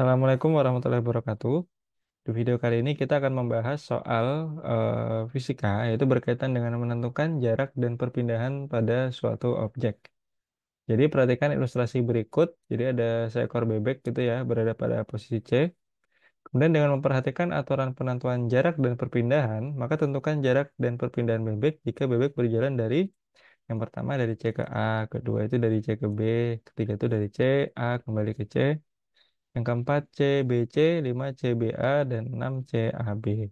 Assalamualaikum warahmatullahi wabarakatuh. Di video kali ini kita akan membahas soal fisika, yaitu berkaitan dengan menentukan jarak dan perpindahan pada suatu objek. Jadi perhatikan ilustrasi berikut. Jadi ada seekor bebek gitu ya, berada pada posisi C. Kemudian dengan memperhatikan aturan penentuan jarak dan perpindahan, maka tentukan jarak dan perpindahan bebek jika bebek berjalan dari yang pertama dari C ke A, kedua itu dari C ke B, ketiga itu dari C, A kembali ke C. Yang keempat CBC, 5 CBA, dan 6 CAB.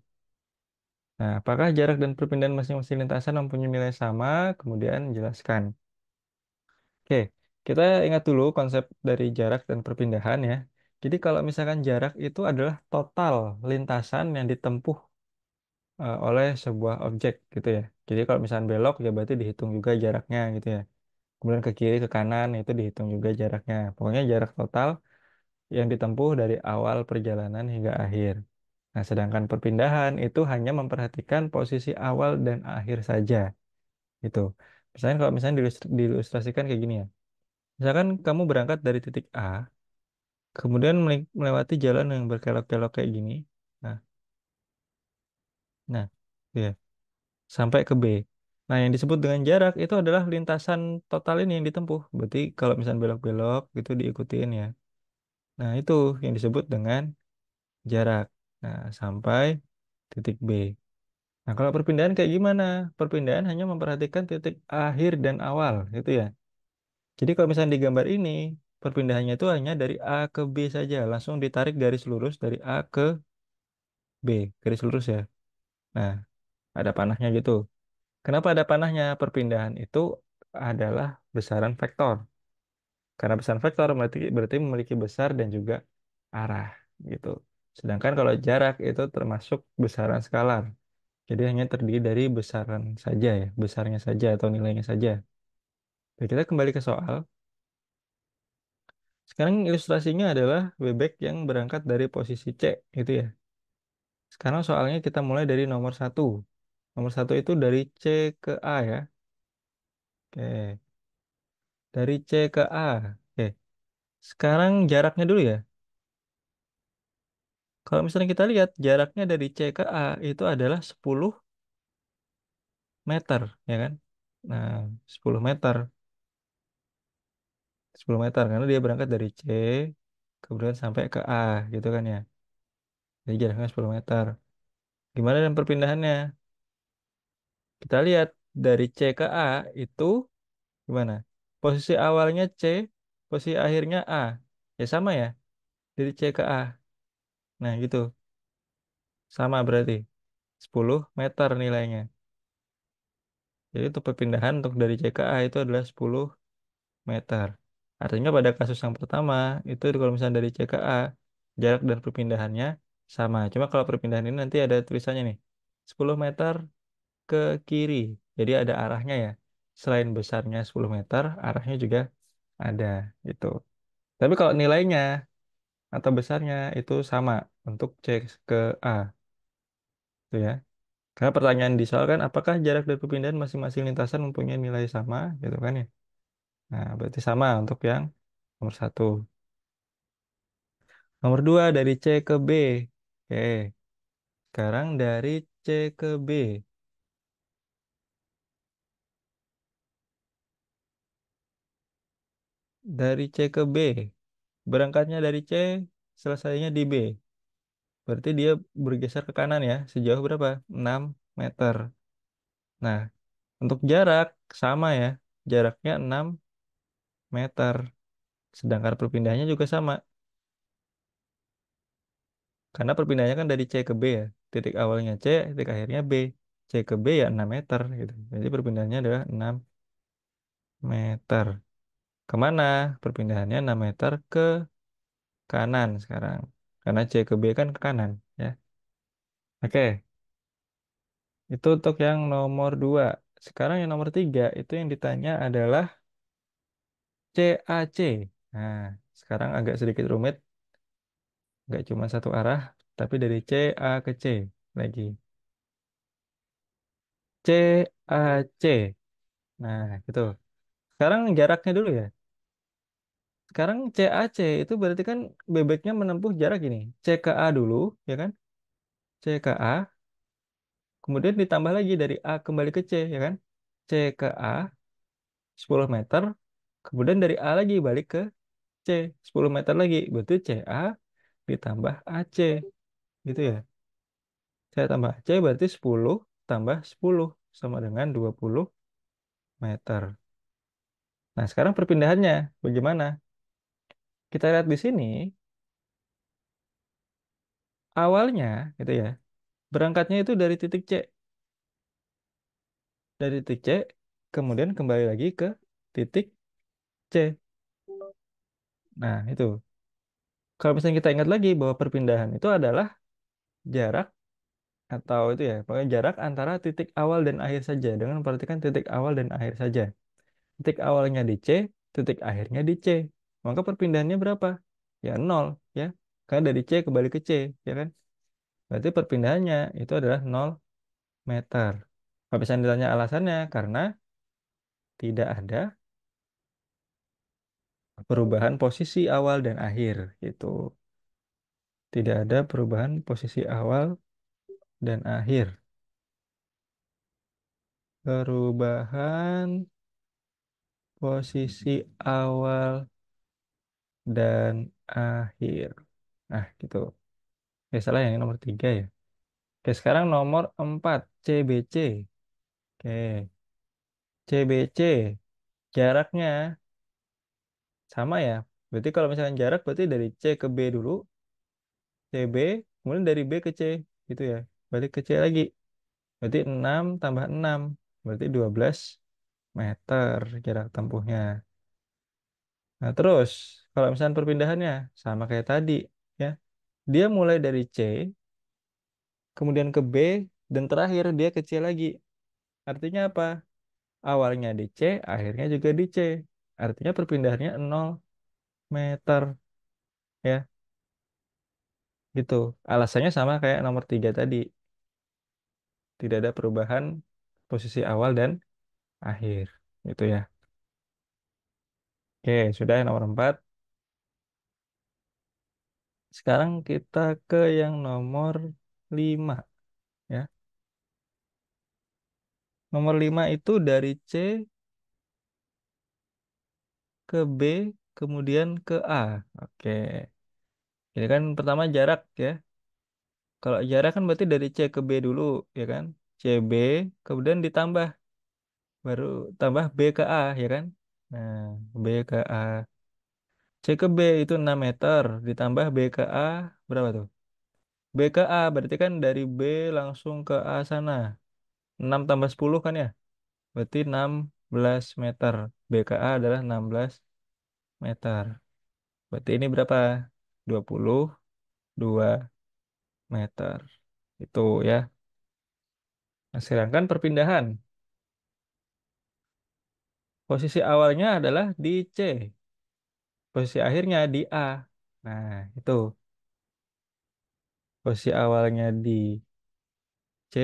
Nah, apakah jarak dan perpindahan masing-masing lintasan mempunyai nilai sama? Kemudian jelaskan. Oke, kita ingat dulu konsep dari jarak dan perpindahan ya. Jadi kalau misalkan jarak itu adalah total lintasan yang ditempuh oleh sebuah objek gitu ya. Jadi kalau misalkan belok ya berarti dihitung juga jaraknya gitu ya. Kemudian ke kiri ke kanan itu dihitung juga jaraknya. Pokoknya jarak total yang ditempuh dari awal perjalanan hingga akhir. Nah, sedangkan perpindahan itu hanya memperhatikan posisi awal dan akhir saja. Gitu. Misalnya kalau misalnya diilustrasikan kayak gini ya. Misalkan kamu berangkat dari titik A, kemudian melewati jalan yang berkelok-kelok kayak gini. Nah, nah, ya, sampai ke B. Nah, yang disebut dengan jarak itu adalah lintasan total ini yang ditempuh. Berarti kalau misalnya belok-belok itu diikutin ya. Nah, itu yang disebut dengan jarak. Nah, sampai titik B. Nah, kalau perpindahan kayak gimana? Perpindahan hanya memperhatikan titik akhir dan awal, gitu ya. Jadi kalau misalnya di gambar ini, perpindahannya itu hanya dari A ke B saja, langsung ditarik garis lurus dari A ke B, garis lurus ya. Nah, ada panahnya gitu. Kenapa ada panahnya? Perpindahan itu adalah besaran vektor. Karena besaran vektor berarti memiliki besar dan juga arah, gitu. Sedangkan kalau jarak itu termasuk besaran skalar. Jadi hanya terdiri dari besaran saja ya, besarnya saja atau nilainya saja. Oke, kita kembali ke soal. Sekarang ilustrasinya adalah bebek yang berangkat dari posisi C, gitu ya. Sekarang soalnya kita mulai dari nomor satu. Nomor satu itu dari C ke A ya. Oke, dari C ke A. Oke, sekarang jaraknya dulu ya. Kalau misalnya kita lihat jaraknya dari C ke A itu adalah 10 meter, ya kan? Nah, 10 meter. 10 meter karena dia berangkat dari C kemudian sampai ke A gitu kan ya. Jadi jaraknya 10 meter. Gimana dengan perpindahannya? Kita lihat dari C ke A itu gimana? Posisi awalnya C, posisi akhirnya A. Ya sama ya, dari C ke A. Nah gitu, sama berarti 10 meter nilainya. Jadi untuk perpindahan untuk dari C ke A itu adalah 10 meter. Artinya pada kasus yang pertama, itu kalau misalnya dari C ke A, jarak dan perpindahannya sama. Cuma kalau perpindahan ini nanti ada tulisannya nih, 10 meter ke kiri. Jadi ada arahnya ya. Selain besarnya 10 meter, arahnya juga ada gitu. Tapi kalau nilainya atau besarnya itu sama untuk C ke A, gitu ya. Karena pertanyaan di soal kan apakah jarak dari perpindahan masing-masing lintasan mempunyai nilai sama gitu kan ya. Nah, berarti sama untuk yang nomor satu. Nomor dua dari C ke B. Oke, sekarang dari C ke B. Dari C ke B. Berangkatnya dari C, selesainya di B. Berarti dia bergeser ke kanan ya, sejauh berapa? 6 meter. Nah, untuk jarak sama ya, jaraknya 6 meter. Sedangkan perpindahannya juga sama, karena perpindahannya kan dari C ke B ya. Titik awalnya C, titik akhirnya B. C ke B ya 6 meter gitu. Jadi perpindahannya adalah 6 meter. Kemana? Perpindahannya 6 meter ke kanan sekarang. Karena C ke B kan ke kanan ya. Oke, itu untuk yang nomor 2. Sekarang yang nomor 3 itu yang ditanya adalah CAC. Nah, sekarang agak sedikit rumit, nggak cuma satu arah, tapi dari C A ke C lagi. CAC. Nah, gitu. Sekarang jaraknya dulu ya. Sekarang CAC itu berarti kan bebeknya menempuh jarak gini. C ke A dulu, ya kan? C ke A, kemudian ditambah lagi dari A kembali ke C, ya kan? C ke A 10 meter, kemudian dari A lagi balik ke C 10 meter lagi. Berarti CA ditambah AC, gitu ya. Saya tambah AC berarti 10 tambah 10 sama dengan 20 meter. Nah, sekarang perpindahannya bagaimana? Kita lihat di sini, awalnya gitu ya. Berangkatnya itu dari titik C. Dari titik C, kemudian kembali lagi ke titik C. Nah, itu. Kalau misalnya kita ingat lagi bahwa perpindahan itu adalah jarak atau itu ya, pokoknya jarak antara titik awal dan akhir saja. Dengan memperhatikan titik awal dan akhir saja. Titik awalnya di C, titik akhirnya di C. Maka perpindahannya berapa? Ya nol, ya. Karena dari C kembali ke C, ya kan? Berarti perpindahannya itu adalah 0 meter. Kalau misalnya ditanya alasannya, karena tidak ada perubahan posisi awal dan akhir, gitu. Tidak ada perubahan posisi awal dan akhir. Perubahan posisi awal dan akhir. Nah, gitu. Ya, salah yang nomor 3 ya. Oke, sekarang nomor 4, CBC. Oke, CBC. Jaraknya sama ya. Berarti kalau misalkan jarak berarti dari C ke B dulu, CB, kemudian dari B ke C. Gitu ya. Balik ke C lagi. Berarti 6 tambah 6. Berarti 12 meter jarak tempuhnya. Nah, terus kalau misalkan perpindahannya sama kayak tadi, ya. Dia mulai dari C, kemudian ke B, dan terakhir dia ke C lagi. Artinya apa? Awalnya di C, akhirnya juga di C. Artinya perpindahannya 0 meter, ya. Gitu. Alasannya sama kayak nomor 3 tadi. Tidak ada perubahan posisi awal dan akhir. Gitu ya. Oke, sudah yang nomor 4. Sekarang kita ke yang nomor 5, ya. Nomor 5 itu dari C ke B, kemudian ke A. Oke. Ini kan pertama jarak, ya. Kalau jarak kan berarti dari C ke B dulu, ya kan? CB, kemudian ditambah, baru tambah B ke A, ya kan? Nah, B ke A. C ke B itu 6 meter, ditambah B ke A, berapa tuh? B ke A, berarti kan dari B langsung ke A sana. 6 tambah 10 kan ya? Berarti 16 meter. B ke A adalah 16 meter. Berarti ini berapa? 22 meter. Itu ya. Nah, sedangkan perpindahan. Posisi awalnya adalah di C. Posisi akhirnya di A. Nah, itu. Posisi awalnya di C,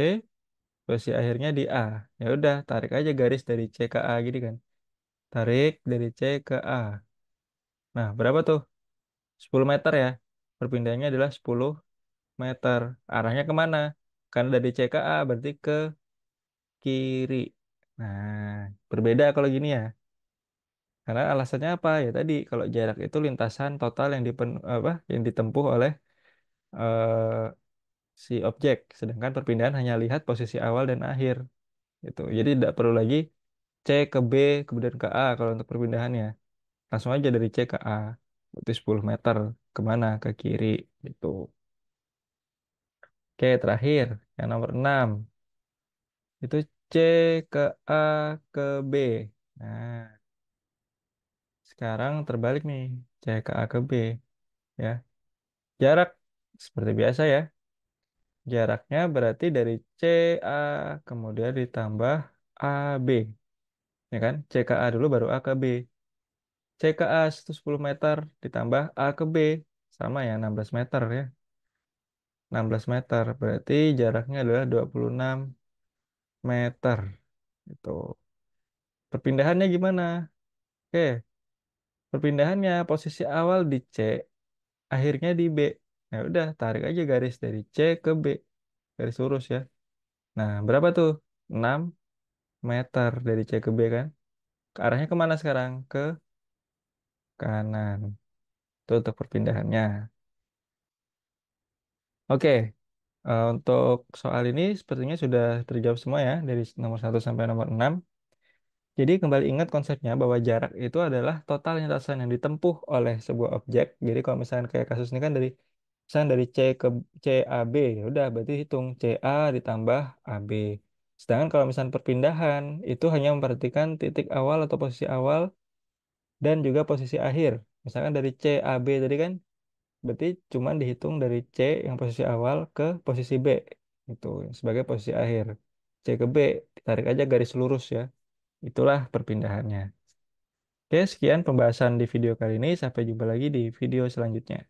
posisi akhirnya di A. Ya udah, tarik aja garis dari C ke A gini kan. Tarik dari C ke A. Nah, berapa tuh? 10 meter ya. Perpindahannya adalah 10 meter. Arahnya kemana? Karena dari C ke A berarti ke kiri. Nah, berbeda kalau gini ya. Karena alasannya apa? Ya tadi kalau jarak itu lintasan total yang ditempuh oleh eh, si objek, sedangkan perpindahan hanya lihat posisi awal dan akhir. Gitu. Jadi tidak perlu lagi C ke B kemudian ke A kalau untuk perpindahannya. Langsung aja dari C ke A. Berarti 10 meter kemana? Ke kiri. Gitu. Oke, terakhir. Yang nomor 6. Itu C ke A ke B. Nah, sekarang terbalik nih. C ke A ke B. Ya. Jarak seperti biasa ya. Jaraknya berarti dari C A kemudian ditambah A B. Ya kan? C ke A dulu baru A ke B. C ke A itu 10 meter ditambah A ke B sama ya 16 meter ya. 16 meter berarti jaraknya adalah 26 meter. Itu. Perpindahannya gimana? Oke, Perpindahannya posisi awal di C, akhirnya di B. Nah, udah tarik aja garis dari C ke B. Garis lurus ya. Nah, berapa tuh? 6 meter dari C ke B kan? Ke arahnya kemana sekarang? Ke kanan. Itu untuk perpindahannya. Oke, untuk soal ini sepertinya sudah terjawab semua ya. Dari nomor 1 sampai nomor 6. Jadi kembali ingat konsepnya bahwa jarak itu adalah total lintasan yang ditempuh oleh sebuah objek. Jadi kalau misalnya kayak kasus ini kan dari misalnya dari C ke CAB, ya udah berarti hitung CA ditambah AB. Sedangkan kalau misalnya perpindahan itu hanya memperhatikan titik awal atau posisi awal dan juga posisi akhir. Misalkan dari CAB tadi kan berarti cuma dihitung dari C yang posisi awal ke posisi B itu sebagai posisi akhir. C ke B ditarik aja garis lurus ya. Itulah perpindahannya. Oke, sekian pembahasan di video kali ini. Sampai jumpa lagi di video selanjutnya.